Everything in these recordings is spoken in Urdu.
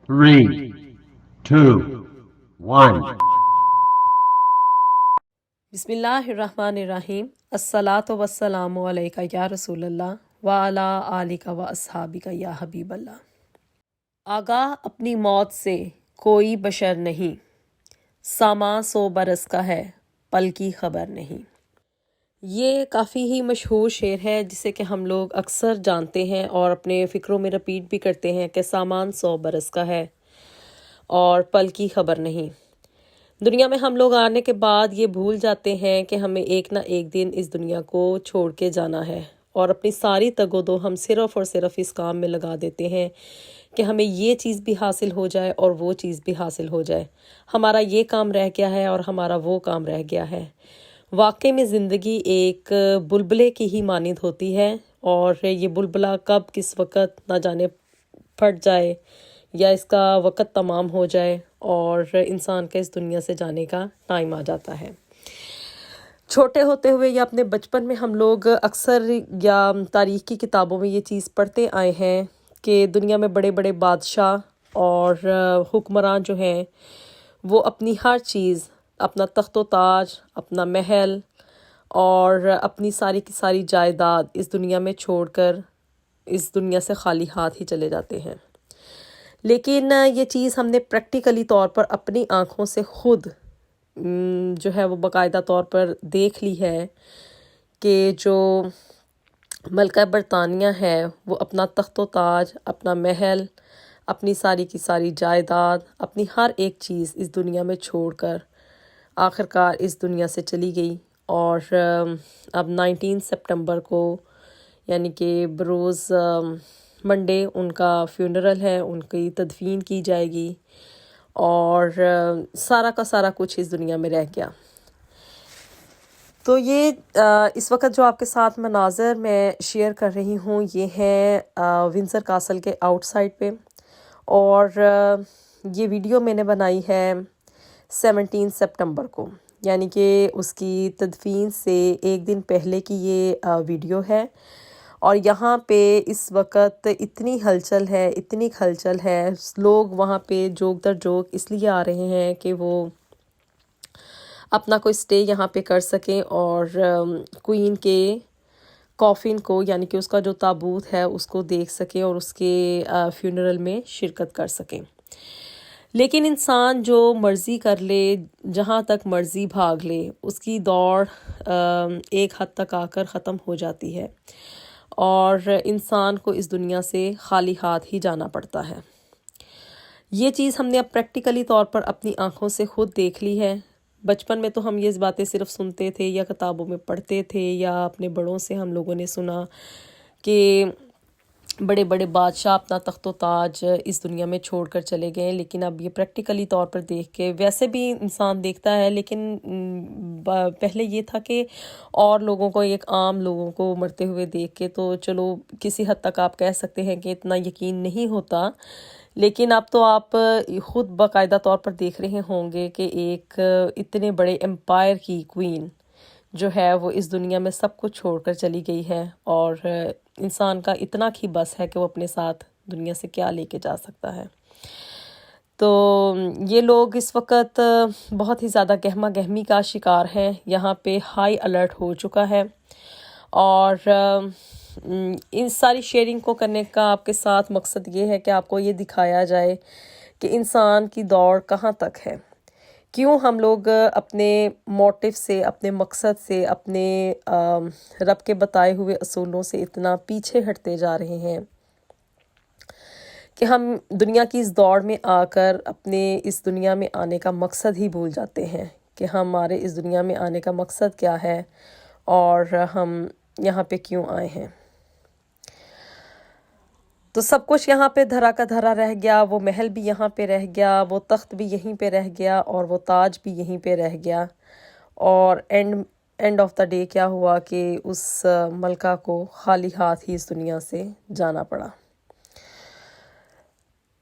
Three, two, one. بسم اللہ الرحمن الرحیم۔ الصلاۃ والسلام علیکہ یا رسول اللہ وعلی آلک و اصحابک یا حبیب اللہ۔ آگاہ اپنی موت سے کوئی بشر نہیں، ساما 100 برس کا ہے پل کی خبر نہیں۔ یہ کافی ہی مشہور شعر ہے جسے کہ ہم لوگ اکثر جانتے ہیں اور اپنے فکروں میں رپیٹ بھی کرتے ہیں کہ سامان 100 برس کا ہے اور پل کی خبر نہیں۔ دنیا میں ہم لوگ آنے کے بعد یہ بھول جاتے ہیں کہ ہمیں ایک نہ ایک دن اس دنیا کو چھوڑ کے جانا ہے، اور اپنی ساری تگ و دو ہم صرف اور صرف اس کام میں لگا دیتے ہیں کہ ہمیں یہ چیز بھی حاصل ہو جائے اور وہ چیز بھی حاصل ہو جائے، ہمارا یہ کام رہ گیا ہے اور ہمارا وہ کام رہ گیا ہے۔ واقعی میں زندگی ایک بلبلے کی ہی مانند ہوتی ہے، اور یہ بلبلہ کب کس وقت نہ جانے پھٹ جائے یا اس کا وقت تمام ہو جائے اور انسان کا اس دنیا سے جانے کا ٹائم آ جاتا ہے۔ چھوٹے ہوتے ہوئے یا اپنے بچپن میں ہم لوگ اکثر یا تاریخ کی کتابوں میں یہ چیز پڑھتے آئے ہیں کہ دنیا میں بڑے بڑے بادشاہ اور حکمران جو ہیں وہ اپنی ہر چیز، اپنا تخت و تاج، اپنا محل اور اپنی ساری کی ساری جائیداد اس دنیا میں چھوڑ کر اس دنیا سے خالی ہاتھ ہی چلے جاتے ہیں۔ لیکن یہ چیز ہم نے پریکٹیکلی طور پر اپنی آنکھوں سے خود جو ہے وہ باقاعدہ طور پر دیکھ لی ہے کہ جو ملکہ برطانیہ ہے وہ اپنا تخت و تاج، اپنا محل، اپنی ساری کی ساری جائیداد، اپنی ہر ایک چیز اس دنیا میں چھوڑ کر آخرکار اس دنیا سے چلی گئی، اور اب 19 سپٹمبر کو یعنی کہ بروز منڈے ان کا فیونرل ہے، ان کی تدفین کی جائے گی، اور سارا کا سارا کچھ اس دنیا میں رہ گیا۔ تو یہ اس وقت جو آپ کے ساتھ مناظر میں شیئر کر رہی ہوں یہ ہیں ونزر کاسل کے آؤٹ سائڈ پہ، اور یہ ویڈیو میں نے بنائی ہے 17 سپٹمبر کو، یعنی کہ اس کی تدفین سے ایک دن پہلے کی یہ ویڈیو ہے۔ اور یہاں پہ اس وقت اتنی ہلچل ہے، اتنی ہلچل ہے، لوگ وہاں پہ جوک در جوک اس لیے آ رہے ہیں کہ وہ اپنا کوئی سٹے یہاں پہ کر سکیں اور کوئین کے کافن کو، یعنی کہ اس کا جو تابوت ہے اس کو دیکھ سکیں اور اس کے فیونرل میں شرکت کر سکیں۔ لیکن انسان جو مرضی کر لے، جہاں تک مرضی بھاگ لے، اس کی دوڑ ایک حد تک آ کر ختم ہو جاتی ہے، اور انسان کو اس دنیا سے خالی ہاتھ ہی جانا پڑتا ہے۔ یہ چیز ہم نے اب پریکٹیکلی طور پر اپنی آنکھوں سے خود دیکھ لی ہے۔ بچپن میں تو ہم یہ باتیں صرف سنتے تھے یا کتابوں میں پڑھتے تھے یا اپنے بڑوں سے ہم لوگوں نے سنا کہ بڑے بڑے بادشاہ اپنا تخت و تاج اس دنیا میں چھوڑ کر چلے گئے، لیکن اب یہ پریکٹیکلی طور پر دیکھ کے ویسے بھی انسان دیکھتا ہے، لیکن پہلے یہ تھا کہ اور لوگوں کو، ایک عام لوگوں کو مرتے ہوئے دیکھ کے تو چلو کسی حد تک آپ کہہ سکتے ہیں کہ اتنا یقین نہیں ہوتا، لیکن اب تو آپ خود باقاعدہ طور پر دیکھ رہے ہوں گے کہ ایک اتنے بڑے امپائر کی کوئین جو ہے وہ اس دنیا میں سب کچھ چھوڑ کر چلی گئی ہے، اور انسان کا اتنا ہی بس ہے کہ وہ اپنے ساتھ دنیا سے کیا لے کے جا سکتا ہے۔ تو یہ لوگ اس وقت بہت ہی زیادہ گہما گہمی کا شکار ہیں، یہاں پہ ہائی الرٹ ہو چکا ہے، اور ان ساری شیئرنگ کو کرنے کا آپ کے ساتھ مقصد یہ ہے کہ آپ کو یہ دکھایا جائے کہ انسان کی دوڑ کہاں تک ہے، کیوں ہم لوگ اپنے موٹو سے، اپنے مقصد سے، اپنے رب کے بتائے ہوئے اصولوں سے اتنا پیچھے ہٹتے جا رہے ہیں کہ ہم دنیا کی اس دوڑ میں آ کر اپنے اس دنیا میں آنے کا مقصد ہی بھول جاتے ہیں کہ ہمارے اس دنیا میں آنے کا مقصد کیا ہے اور ہم یہاں پہ کیوں آئے ہیں۔ تو سب کچھ یہاں پہ دھرا کا دھرا رہ گیا، وہ محل بھی یہاں پہ رہ گیا، وہ تخت بھی یہیں پہ رہ گیا، اور وہ تاج بھی یہیں پہ رہ گیا، اور اینڈ آف دا ڈے کیا ہوا کہ اس ملکہ کو خالی ہاتھ ہی اس دنیا سے جانا پڑا۔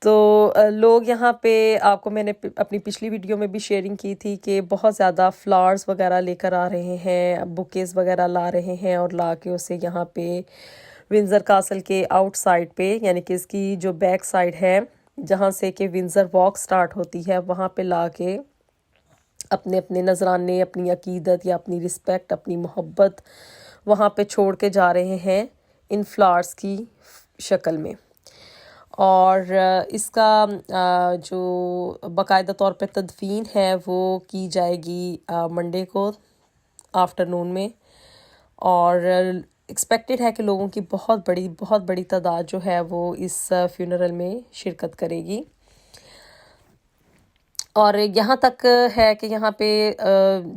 تو لوگ یہاں پہ، آپ کو میں نے اپنی پچھلی ویڈیو میں بھی شیئرنگ کی تھی کہ بہت زیادہ فلاورز وغیرہ لے کر آ رہے ہیں، بوکیز وغیرہ لا رہے ہیں، اور لا کے اسے یہاں پہ ونزر کاسل کے آؤٹ سائڈ پہ، یعنی کہ اس کی جو بیک سائڈ ہے جہاں سے کہ ونزر واک سٹارٹ ہوتی ہے، وہاں پہ لا کے اپنے اپنے نذرانے، اپنی عقیدت یا اپنی رسپیکٹ، اپنی محبت وہاں پہ چھوڑ کے جا رہے ہیں ان فلاورز کی شکل میں۔ اور اس کا جو باقاعدہ طور پہ تدفین ہے وہ کی جائے گی منڈے کو آفٹرنون میں، اور ایکسپیکٹڈ ہے کہ لوگوں کی بہت بڑی تعداد جو ہے وہ اس فیونرل میں شرکت کرے گی۔ اور یہاں تک ہے کہ یہاں پہ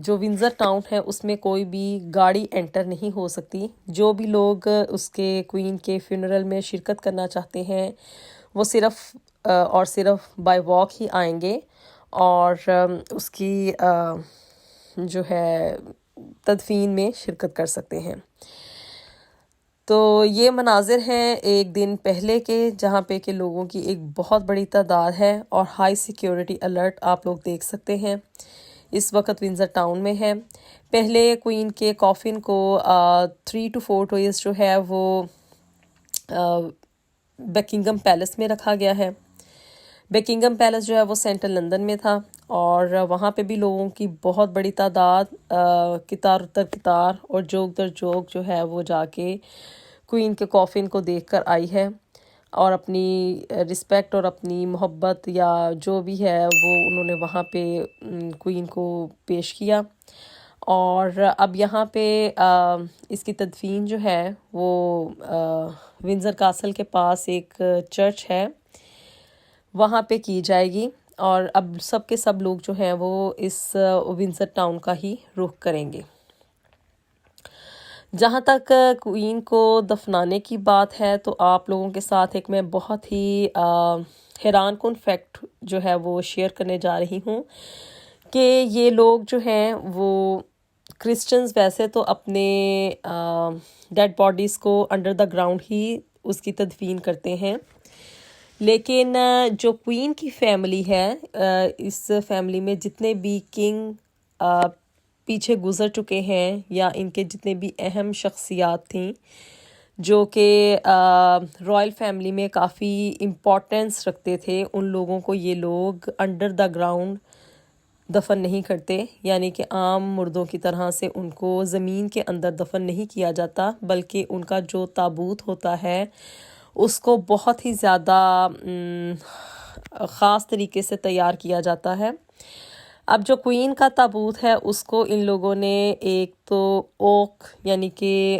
جو ونزر ٹاؤن ہے اس میں کوئی بھی گاڑی انٹر نہیں ہو سکتی۔ جو بھی لوگ اس کے کوئین کے فیونرل میں شرکت کرنا چاہتے ہیں وہ صرف اور صرف بائی واک ہی آئیں گے اور اس کی جو ہے تدفین میں شرکت کر سکتے ہیں۔ تو یہ مناظر ہیں ایک دن پہلے کے، جہاں پہ کہ لوگوں کی ایک بہت بڑی تعداد ہے اور ہائی سیکیورٹی الرٹ آپ لوگ دیکھ سکتے ہیں اس وقت ونزر ٹاؤن میں ہے۔ پہلے کوئین کے کافن کو 3 to 4 days جو ہے وہ بکنگم پیلس میں رکھا گیا ہے۔ بکنگم پیلس جو ہے وہ سینٹرل لندن میں تھا، اور وہاں پہ بھی لوگوں کی بہت بڑی تعداد قطار در قطار اور جوک در جوک جو ہے وہ جا کے کوئین کے کافن کو دیکھ کر آئی ہے، اور اپنی رسپیکٹ اور اپنی محبت یا جو بھی ہے وہ انہوں نے وہاں پہ کوئین کو پیش کیا۔ اور اب یہاں پہ اس کی تدفین جو ہے وہ ونزر کاسل کے پاس ایک چرچ ہے وہاں پہ کی جائے گی، اور اب سب کے سب لوگ جو ہیں وہ اس ونزر ٹاؤن کا ہی رخ کریں گے۔ جہاں تک کوئین کو دفنانے کی بات ہے تو آپ لوگوں کے ساتھ ایک میں بہت ہی حیران کن فیکٹ جو ہے وہ شیئر کرنے جا رہی ہوں کہ یہ لوگ جو ہیں وہ کرسچنز ویسے تو اپنے ڈیڈ باڈیز کو انڈر دا گراؤنڈ ہی اس کی تدفین کرتے ہیں، لیکن جو کوئین کی فیملی ہے، اس فیملی میں جتنے بھی کنگ پیچھے گزر چکے ہیں یا ان کے جتنے بھی اہم شخصیات تھیں جو کہ رائل فیملی میں کافی امپورٹنس رکھتے تھے، ان لوگوں کو یہ لوگ انڈر دا گراؤنڈ دفن نہیں کرتے، یعنی کہ عام مردوں کی طرح سے ان کو زمین کے اندر دفن نہیں کیا جاتا، بلکہ ان کا جو تابوت ہوتا ہے اس کو بہت ہی زیادہ خاص طریقے سے تیار کیا جاتا ہے۔ اب جو کوئین کا تابوت ہے اس کو ان لوگوں نے ایک تو اوک یعنی کہ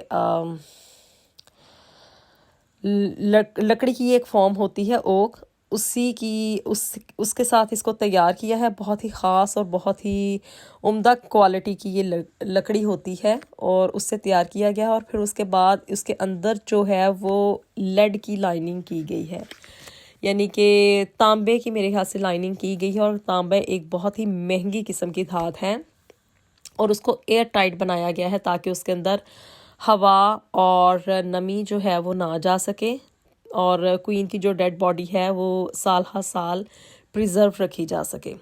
لکڑی کی ایک فارم ہوتی ہے اوک، اس کے ساتھ اس کو تیار کیا ہے۔ بہت ہی خاص اور بہت ہی عمدہ کوالٹی کی یہ لکڑی ہوتی ہے اور اس سے تیار کیا گیا، اور پھر اس کے بعد اس کے اندر جو ہے وہ لیڈ کی لائننگ کی گئی ہے، یعنی کہ تانبے کی میرے خیال سے لائننگ کی گئی ہے، اور تانبا ایک بہت ہی مہنگی قسم کی دھات ہے، اور اس کو ایئر ٹائٹ بنایا گیا ہے تاکہ اس کے اندر ہوا اور نمی جو ہے وہ نہ جا سکے، اور کوئین کی جو ڈیڈ باڈی ہے وہ سال ہر سال پریزرو رکھی جا سکے۔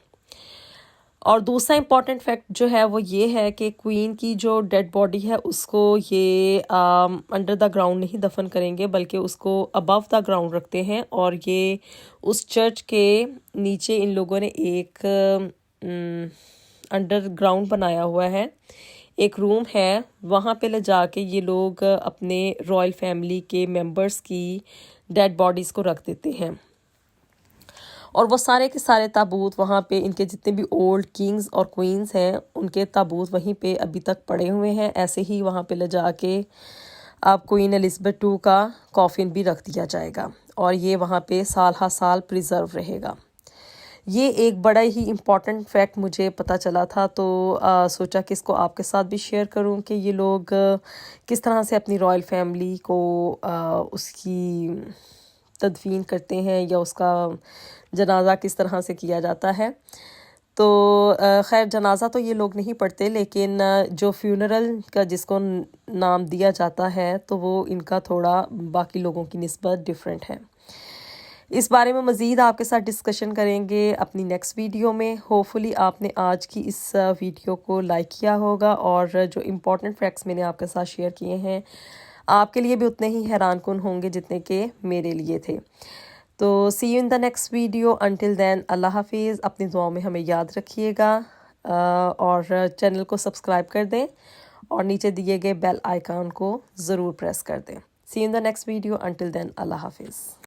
اور دوسرا امپورٹنٹ فیکٹ جو ہے وہ یہ ہے کہ کوئین کی جو ڈیڈ باڈی ہے اس کو یہ انڈر دا گراؤنڈ نہیں دفن کریں گے، بلکہ اس کو ابو دا گراؤنڈ رکھتے ہیں، اور یہ اس چرچ کے نیچے ان لوگوں نے ایک انڈر گراؤنڈ بنایا ہوا ہے، ایک روم ہے، وہاں پہ لے جا کے یہ لوگ اپنے رائل فیملی کے ممبرز کی ڈیڈ باڈیز کو رکھ دیتے ہیں، اور وہ سارے کے سارے تابوت وہاں پہ ان کے جتنے بھی اولڈ کنگز اور کوئینز ہیں ان کے تابوت وہیں پہ ابھی تک پڑے ہوئے ہیں۔ ایسے ہی وہاں پہ لے جا کے اب کوئین ایلزابتھ II کا کافن بھی رکھ دیا جائے گا، اور یہ وہاں پہ سال ہر سال پریزرو رہے گا۔ یہ ایک بڑا ہی امپورٹنٹ فیکٹ مجھے پتہ چلا تھا، تو سوچا کہ اس کو آپ کے ساتھ بھی شیئر کروں کہ یہ لوگ کس طرح سے اپنی رائل فیملی کو اس کی تدفین کرتے ہیں یا اس کا جنازہ کس طرح سے کیا جاتا ہے۔ تو خیر جنازہ تو یہ لوگ نہیں پڑھتے، لیکن جو فیونرل کا جس کو نام دیا جاتا ہے تو وہ ان کا تھوڑا باقی لوگوں کی نسبت ڈیفرنٹ ہے۔ اس بارے میں مزید آپ کے ساتھ ڈسکشن کریں گے اپنی نیکسٹ ویڈیو میں۔ ہوپفلی آپ نے آج کی اس ویڈیو کو لائک کیا ہوگا، اور جو امپورٹنٹ فیکٹس میں نے آپ کے ساتھ شیئر کیے ہیں آپ کے لیے بھی اتنے ہی حیران کن ہوں گے جتنے کہ میرے لیے تھے۔ تو see you in the next video. Until then اللہ حافظ. اپنی دعاؤں میں ہمیں یاد رکھیے گا اور چینل کو سبسکرائب کر دیں اور نیچے دیے گئے بیل آئیکن کو ضرور پریس کر دیں. See you in the next video. Until then اللہ حافظ.